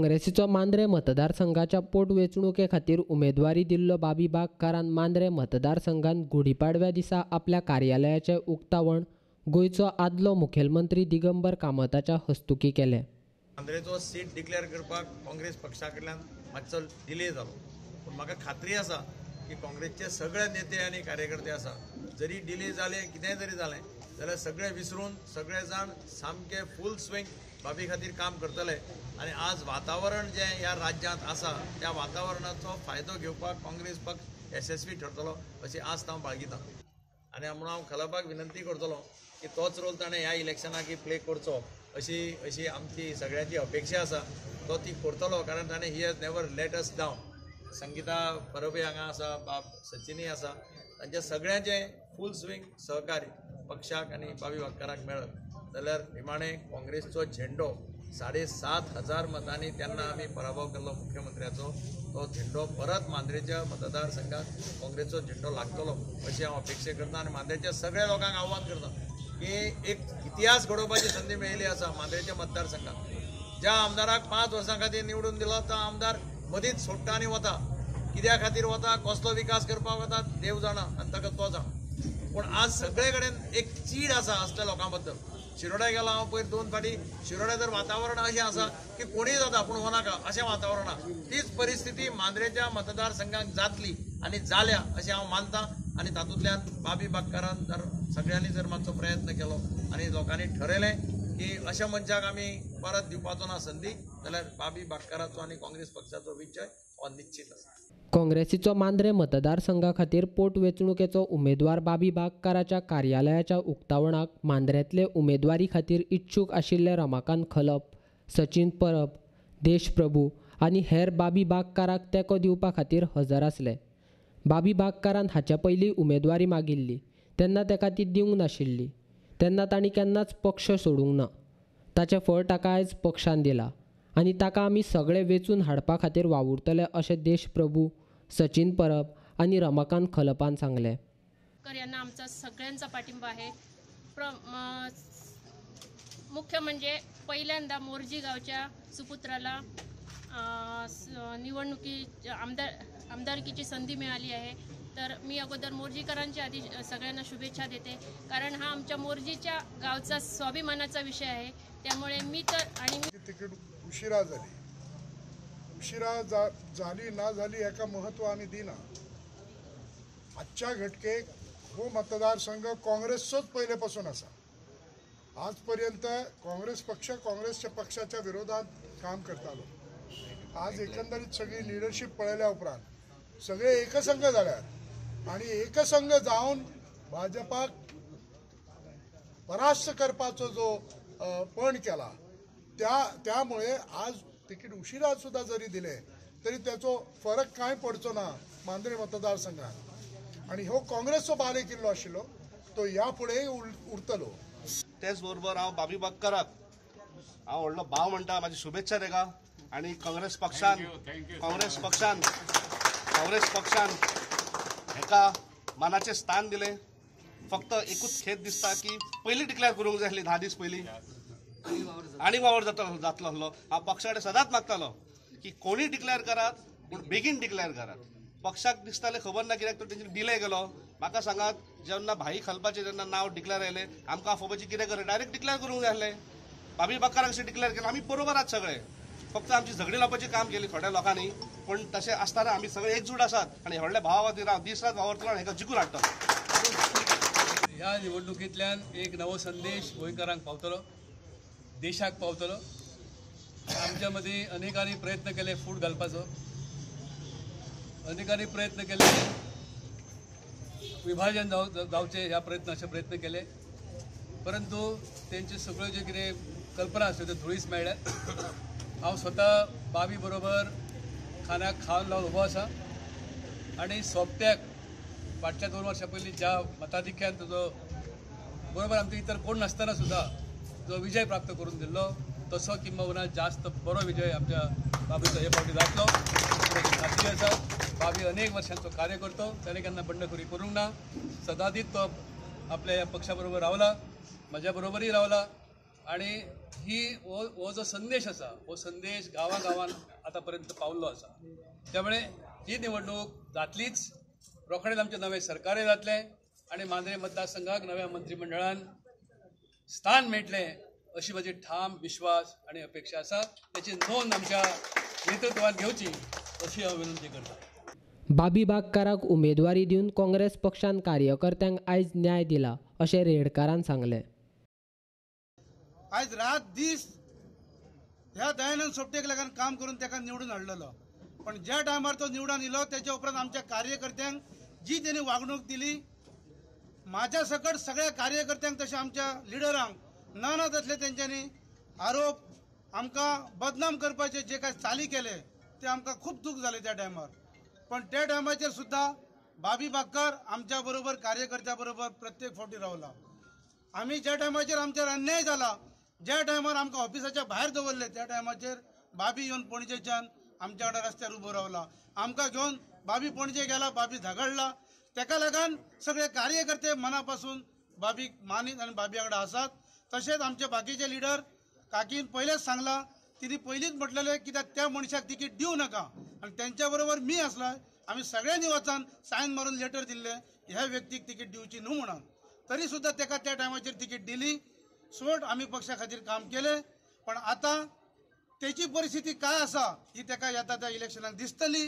काँग्रेसीचो मांद्रे मतदारसंघाच्या पोटवेंचणुके खातीर उमेदवारी दिल्लो बाबी बागकारान मांद्रे मतदारसंघात गुढीपाडव्या दिसा आपल्या कार्यालयाचें उक्तावण गोंयचो आदलो मुखेलमंत्री दिगंबर कामताच्या हस्तुकी केलें. मांद्रेचो सीट डिक्लेअर करपाक काँग्रेस पक्षा कडल्यान मातसो डिले जालो, पूण म्हाका खात्री आसा की काँग्रेसचे सगळे नेते आनी कार्यकर्ते आसा, जरी डिले जाले कितेंय जरी जालें जाल्यार सगळे विसरून सगळे जाण सामके फूल स्विंग बाबी खातीर काम करतले. आनी आज वातावरण जे ह्या राज्यांत आसा त्या वातावरणाचो फायदो घेवपाक काँग्रेस पक्ष यशस्वी ठरतलो अशी आस्त हांव बाळगितां. आनी म्हणून हांव खलपाक विनंती करतलो की तोच रोल ताणें ह्या इलेक्शनाक प्ले करचो अशी आमची सगळ्यांची अपेक्षा आसा. तो ती करतलो, कारण ताणें he has never let us down. Sangeeta परबे हांगा आसा, बाब सचिनय आसा, तांच्या सगळ्यांचे फूल स्विंग सहकार्य पक्षाक आनी बाबी बागकाराक मेळत जाल्यार निमाणे काँग्रेसचो झेंडो 7,500 मतांनी तेन्ना आमी पराभव केल्लो मुख्यमंत्र्याचो, तो झेंडो परत मांद्रेच्या मतदारसंघात काँग्रेसचो झेंडो लागतलो अशी हांव अपेक्षा करतां. आनी मांद्रेच्या सगळ्या लोकांक आव्हान करतां की एक इतिहास घडोवपाची संदी मेळिल्ली आसा मांद्रेच्या मतदारसंघात. ज्या आमदाराक 5 वर्सां खातीर निवडून दिलो तो आमदार मदींच सोडटा आनी वता. कित्या खातीर वता, कसलो विकास करपाक वता देव जाणा आनी ताका तो जाणा. पूण आज सगळे कडेन एक चीड आसा असल्या लोकां बद्दल. शिरोड्या गेला हांव पयर 2 फाटी. शिरोड्या तर वातावरण अशें आसा की कोणीय जाता पूण होनाका अशें वातावरण आसा. तीच परिस्थिती मांद्रेच्या मतदारसंघाक जातली आनी जाल्या अशें हांव मानतां. आनी तातूंतल्यान बाबी बागकारान जर सगळ्यांनी जर मातसो प्रयत्न केलो आनी लोकांनी ठरयलें की अशा मनशाक आमी परत दिवपाचो ना संदी, जाल्यार बाबी बागकाराचो आनी काँग्रेस पक्षाचो विजय हो निश्चित आसा. काँग्रेसीचो मांद्रे मतदारसंघा खातीर पोटवेंचणुकेचो उमेदवार बाबी बागकाराच्या कार्यालयाच्या उक्तावणाक मांद्रेंतले उमेदवारी खातीर इच्छूक आशिल्ले रमाकांत खलप, सचिन परब, देश प्रभू आनी हेर बाबी बागकाराक तेंको दिवपा खातीर हजर आसले. बाबी बागकारान हाच्या पयलीं उमेदवारी मागिल्ली तेन्ना ताका ती दिवंक नाशिल्ली. तेन्ना तांणी केन्नाच पक्ष सोडूंक ना. ताचें फळ ताका आयज पक्षान दिलां आनी ताका आमी सगळे वेंचून हाडपा खातीर वावुरतले अशें देश प्रभू, सचिन परब आनी रमाकांत खलपान सांगलें. यांना आमचा सगळ्यांचा पाठिंबा आहे. मुख्य म्हणजे पहिल्यांदा मोर्जी गावच्या सुपुत्राला निवडणुकी आमदारकीची संधी मिळाली आहे. तर मी अगोदर मोर्जीकरांच्या आधी सगळ्यांना शुभेच्छा देते, कारण हा आमच्या मोर्जीच्या गावचा स्वाभिमानाचा विषय आहे. त्यामुळे मी तर आणि तिकीट उशिरा झाली ना झाली याका महत्व आम्ही दिना. आजच्या घटकेक हो मतदारसंघ काँग्रेसचोच पहिलेपासून असा. आजपर्यंत काँग्रेस पक्ष काँग्रेसच्या पक्षाच्या विरोधात काम करतालो. आज एकंदरीत सगळी लिडरशिप पळयल्या उपरांत सगळे एकसंघ जाल्यात आनी एकसंघ जावन भाजपाक परास्त करपाचो जो पण केला त्यामुळे आज तिकीट उशिरा सुद्धा जरी दिले तरी त्याचो फरक काय पडचो ना मांद्रे मतदारसंघात. आणि हो काँग्रेसचो बाले किल्लो आशिल्लो तो यापुढे उरतलो. तेच बरोबर हांव बाबी बागकाराक हांव व्हडलो भाव म्हणटा, म्हाजी शुभेच्छा तेका. आनी काँग्रेस पक्षान हेका मानाचें स्थान दिले. फक्त एकूच खेद दिसता की पयलीं डिक्लेअर करूंक जाय आसली 10 दीस पयलीं आनी वावर जातलो आसलो. हांव पक्षा कडेन सदांच मागतालो की कोणी डिक्लेअर करात पूण बेगीन डिक्लेअर करात. पक्षाक दिसताले खबर ना कित्याक तो तेंचे डिले गेलो. म्हाका सांगात जेन्ना भाई खलपाचें जेन्ना नांव डिक्लेअर आयलें आमकां आफोवपाचें कितें करें, डायरेक्ट डिक्लेअर करूंक जाय आसलें. बाबी बागकाराक अशें डिक्लेअर केलें. आमी बरोबर आहात सगळे, फक्त आमची झगडी लावपाचें काम केली थोड्या लोकांनी. पण तशें आसतना आमी सगळे एकजूट आसात आनी व्हडल्या भावा खातीर हांव दीस रात वावरतलो आनी हेका जिखून हाडटलो. ह्या निवडणुकींतल्यान एक नवो संदेश गोंयकारांक पावतलो, देशाक पावतलो. आमच्या मदीं अनेकांनी प्रयत्न केले फूट घालपाचो, अनेकांनी प्रयत्न केले विभाजन जावचे ह्या असे प्रयत्न केले. परंतु तेंचे सगळ्यो जे कितें कल्पना आसल्यो त्यो धुळीस मेळ्ळ्यात. हांव स्वता बाबी बरोबर खाण्याक खावन लावन उबो आसा आनी सोबत्याक फाटल्या 2 वर्सां पयलीं ज्या मताधिक्यान तुजो बरोबर आमचे इतर कोण नासतना सुद्धा जो विजय प्राप्त करून दिल्लो तसो किंबहुना जास्त बरो विजय आमच्या बाबीचो हे फावटी जातलो खात्री आसा. बाबी अनेक वर्षांचो कार्य करतो. ताणें केन्ना बंडखोरी करूंक ना. सदांच तो आपल्या ह्या पक्षा बरोबर रावला, म्हज्या बरोबरय रावला आनी हो जो संदेश आसा हो संदेश गांवागांवान आतापर्यंत पावल्लो आसा. त्यामुळे ही निवडणूक जातलीच. रोखडेच आमचे नवे सरकार जातले आणि मांद्रे मतदारसंघाक नव्या मंत्रिमंडळान स्थान मेळटले अशी माझी ठाम विश्वास आणि अपेक्षा आसा. त्याची नोंद आमच्या नेतृत्वान घेवची अशी हांव विनंती करता. बाबी बागकाराक उमेदवारी दिवन काँग्रेस पक्षान कार्यकर्त्यांक आयज न्याय दिला अशें रेडकारान सांगलें. आज रात दीस ह्या दयानंद सोपटेक लागून काम करून ताका निवडून हाडलेलो. पण ज्या टायमार तो निवडून येयलो त्याच्या उपरांत आमच्या कार्यकर्त्यांक जी त्यांनी वागणूक दिली, माझ्या सकट सगळ्या कार्यकर्त्यांक तशें आमच्या लिडरांक नाना तसले तेंच्यांनी आरोप आमकां बदनाम करपाचे जे काय चाली केले ते आमकां खूब दूख जालें त्या टायमार. पण त्या टायमाचेर सुद्दां बाबी बागकार आमच्या बरोबर कार्यकर्त्या बरोबर प्रत्येक फावटी रावला. आम्ही ज्या टायमाचेर आमचेर अन्याय जाला, ज्या टायमार आमकां ऑफिसाच्या भायर दवरले त्या टायमाचेर बाबी येवन पणजेच्यान आमच्या वांगडा रस्त्यार उबो रावला. आमकां घेवन बाबी पणजे गेला, बाबी झगडला. ताका लागून सगळे कार्यकर्ते मनापासून बाबीक मानीत आनी बाबी वांगडा आसात. तशेंच आमचे बाकीचे लिडर काकीन पयलेच सांगला, तिने पयलींच म्हटलेले कित्याक त्या मनशाक तिकीट दिवं नाका आनी त्यांच्या बरोबर मी आसलोय. आम्ही सगळ्यांनी वचून सायन मारून लेटर दिल्ले ह्या व्यक्तीक तिकीट दिवची न्हू म्हणून. तरी सुद्दां ताका त्या टायमाचेर तिकीट दिली. सोड आम्ही पक्षा खातीर काम केले. पण आता त्याची परिस्थिती काय आसा ही ताका येता त्या इलेक्शनाक दिसतली.